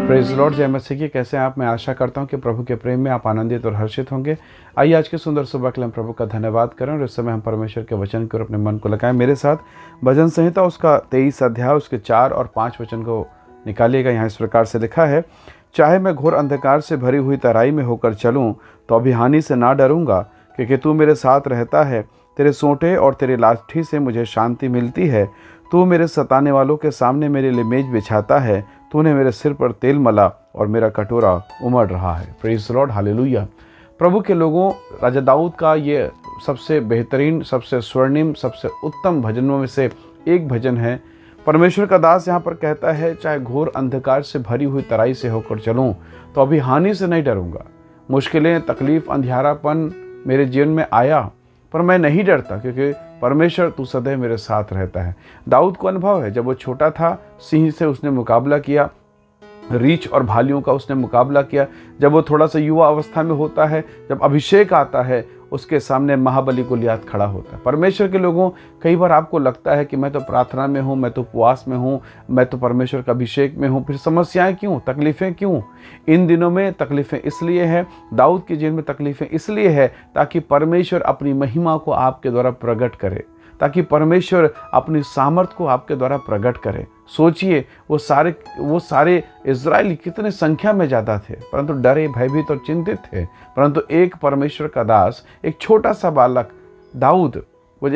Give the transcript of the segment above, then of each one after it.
Praise Lord, जय मसीह की। कैसे हैं आप? मैं आशा करता हूं कि प्रभु के प्रेम में आप आनंदित और हर्षित होंगे। आइए आज की सुंदर सुबह के लिए हम प्रभु का धन्यवाद करें और इस समय हम परमेश्वर के वचन की ओर अपने मन को लगाएं। मेरे साथ भजन संहिता उसका 23 अध्याय उसके 4 और 5 वचन को निकालिएगा। यहाँ इस प्रकार से लिखा है, चाहे मैं घोर अंधकार से भरी हुई तराई में होकर चलूँ तो अभी हानि से ना डरूंगा, क्योंकि तू मेरे साथ रहता है। तेरे सोंटे और तेरी लाठी से मुझे शांति मिलती है। तू मेरे सताने वालों के सामने मेरे लिए मेज बिछाता है। तूने मेरे सिर पर तेल मला और मेरा कटोरा उमड़ रहा है। Praise the lord, hallelujah. प्रभु के लोगों, राजा दाऊद का ये सबसे बेहतरीन, सबसे स्वर्णिम, सबसे उत्तम भजनों में से एक भजन है। परमेश्वर का दास यहाँ पर कहता है, चाहे घोर अंधकार से भरी हुई तराई से होकर चलूँ तो अभी हानि से नहीं डरूंगा। मुश्किलें, तकलीफ, अंधियारापन मेरे जीवन में आया पर मैं नहीं डरता, क्योंकि परमेश्वर तू सदैव मेरे साथ रहता है। दाऊद को अनुभव है, जब वो छोटा था सिंह से उसने मुकाबला किया, रीछ और भालियों का उसने मुकाबला किया। जब वो थोड़ा सा युवा अवस्था में होता है, जब अभिषेक आता है, उसके सामने महाबली गोलियात खड़ा होता है। परमेश्वर के लोगों, कई बार आपको लगता है कि मैं तो प्रार्थना में हूँ, मैं तो उपवास में हूँ, मैं तो परमेश्वर का अभिषेक में हूँ, फिर समस्याएं क्यों, तकलीफ़ें क्यों? इन दिनों में तकलीफ़ें इसलिए है, दाऊद के जीवन में तकलीफ़ें इसलिए है ताकि परमेश्वर अपनी महिमा को आपके द्वारा प्रकट करे, ताकि परमेश्वर अपनी सामर्थ को आपके द्वारा प्रकट करे। सोचिए, वो सारे इज़राइली कितने संख्या में ज़्यादा थे, परंतु डरे, भयभीत और चिंतित थे। परंतु एक परमेश्वर का दास, एक छोटा सा बालक दाऊद, वो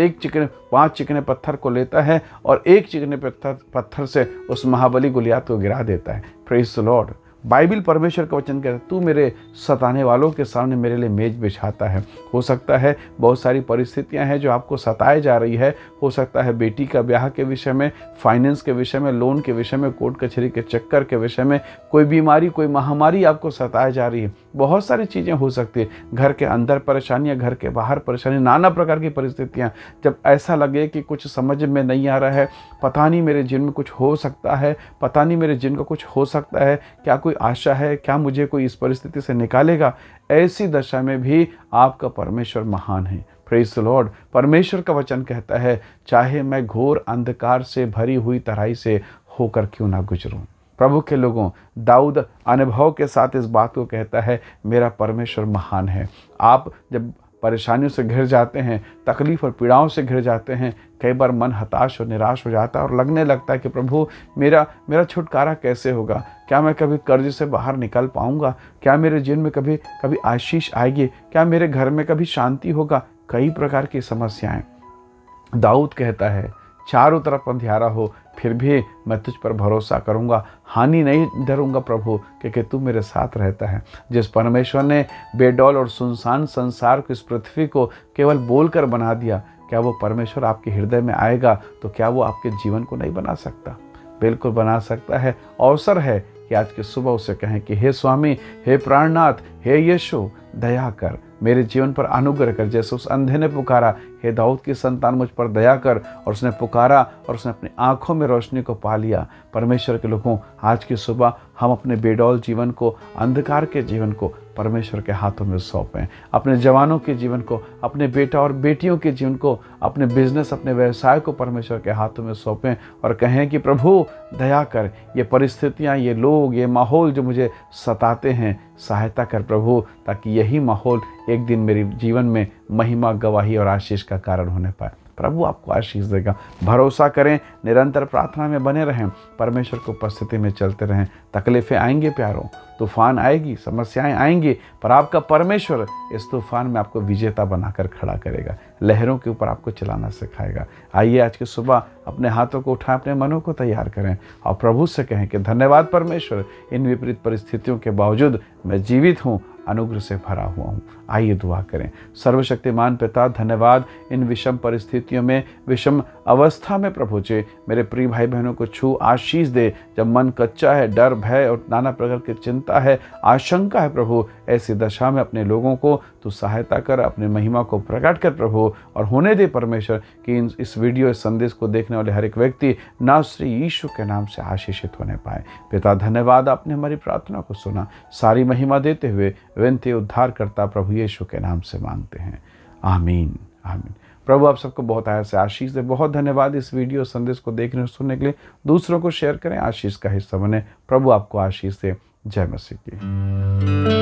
5 चिकने पत्थर को लेता है और एक चिकने पत्थर से उस महाबली गोलियात को गिरा देता है। Praise the Lord. बाइबल परमेश्वर का वचन कहता है, तू मेरे सताने वालों के सामने मेरे लिए मेज बिछाता है। हो सकता है बहुत सारी परिस्थितियां हैं जो आपको सताए जा रही है। हो सकता है बेटी का ब्याह के विषय में, फाइनेंस के विषय में, लोन के विषय में, कोर्ट कचहरी के चक्कर के विषय में, कोई बीमारी, कोई महामारी आपको सताए जा रही है। बहुत सारी चीज़ें हो सकती है, घर के अंदर परेशानियाँ, घर के बाहर परेशानी, नाना प्रकार की परिस्थितियाँ। जब ऐसा लगे कि कुछ समझ में नहीं आ रहा है, पता नहीं मेरे जीवन में कुछ हो सकता है, पता नहीं मेरे जीवन का कुछ हो सकता है, क्या कोई आशा है, क्या मुझे कोई इस परिस्थिति से निकालेगा, ऐसी दशा में भी आपका परमेश्वर महान है। Praise the Lord. परमेश्वर का वचन कहता है, चाहे मैं घोर अंधकार से भरी हुई तराई से होकर क्यों ना गुजरूं। प्रभु के लोगों, दाऊद अनुभव के साथ इस बात को कहता है, मेरा परमेश्वर महान है। आप जब परेशानियों से घिर जाते हैं, तकलीफ और पीड़ाओं से घिर जाते हैं, कई बार मन हताश और निराश हो जाता है और लगने लगता है कि प्रभु मेरा छुटकारा कैसे होगा? क्या मैं कभी कर्ज से बाहर निकल पाऊंगा? क्या मेरे जीवन में कभी आशीष आएगी? क्या मेरे घर में कभी शांति होगा? कई प्रकार की समस्याएं। दाऊद कहता है, चारों तरफ अंधियारा हो फिर भी मैं तुझ पर भरोसा करूंगा, हानि नहीं डरूंगा प्रभु, क्योंकि तू मेरे साथ रहता है। जिस परमेश्वर ने बेडौल और सुनसान संसार को, इस पृथ्वी को केवल बोलकर बना दिया, क्या वो परमेश्वर आपके हृदय में आएगा तो क्या वो आपके जीवन को नहीं बना सकता? बिल्कुल बना सकता है। अवसर है कि आज की सुबह उसे कहें कि हे स्वामी, हे प्राणनाथ, हे यीशु, दया कर, मेरे जीवन पर अनुग्रह कर। जैसे उस अंधे ने पुकारा, हे दाऊद की संतान, मुझ पर दया कर, और उसने पुकारा और उसने अपनी आंखों में रोशनी को पा लिया। परमेश्वर के लोगों, आज की सुबह हम अपने बेडौल जीवन को, अंधकार के जीवन को परमेश्वर के हाथों में सौंपें। अपने जवानों के जीवन को, अपने बेटा और बेटियों के जीवन को, अपने बिजनेस, अपने व्यवसाय को परमेश्वर के हाथों में सौंपें और कहें कि प्रभु दया कर, ये परिस्थितियाँ, ये लोग, ये माहौल जो मुझे सताते हैं, सहायता कर प्रभु, ताकि यही माहौल एक दिन मेरे जीवन में महिमा, गवाही और आशीष का कारण होने पाए। प्रभु आपको आशीष देगा। भरोसा करें, निरंतर प्रार्थना में बने रहें, परमेश्वर की उपस्थिति में चलते रहें। तकलीफ़ें आएंगे प्यारों, तूफान आएगी, समस्याएं आएंगी, पर आपका परमेश्वर इस तूफान में आपको विजेता बनाकर खड़ा करेगा, लहरों के ऊपर आपको चलाना सिखाएगा। आइए आज की सुबह अपने हाथों को उठाएं, अपने मनों को तैयार करें और प्रभु से कहें कि धन्यवाद परमेश्वर, इन विपरीत परिस्थितियों के बावजूद मैं जीवित हूँ, अनुग्रह से भरा हुआ हूँ। आइए दुआ करें। सर्वशक्तिमान पिता, धन्यवाद इन विषम परिस्थितियों में, विषम अवस्था में प्रभु जी मेरे प्रिय भाई बहनों को छू आशीष दे। जब मन कच्चा है, डर, भय और नाना प्रकार की चिंता है, आशंका है प्रभु, ऐसी दशा में अपने लोगों को तू सहायता कर, अपनी महिमा को प्रकट कर प्रभु, और होने दे परमेश्वर कि इस वीडियो, इस संदेश को देखने वाले हर एक व्यक्ति नाम श्री यीशु के नाम से आशीषित होने पाए। पिता धन्यवाद, आपने हमारी प्रार्थना को सुना। सारी महिमा देते हुए विनती उद्धार करता प्रभु यीशु के नाम से मांगते हैं, आमीन आमीन। प्रभु आप सबको बहुत आया से आशीष दे। बहुत धन्यवाद इस वीडियो संदेश को देखने और सुनने के लिए। दूसरों को शेयर करें, आशीष का हिस्सा बने। प्रभु आपको आशीष दे। जय मसीह की।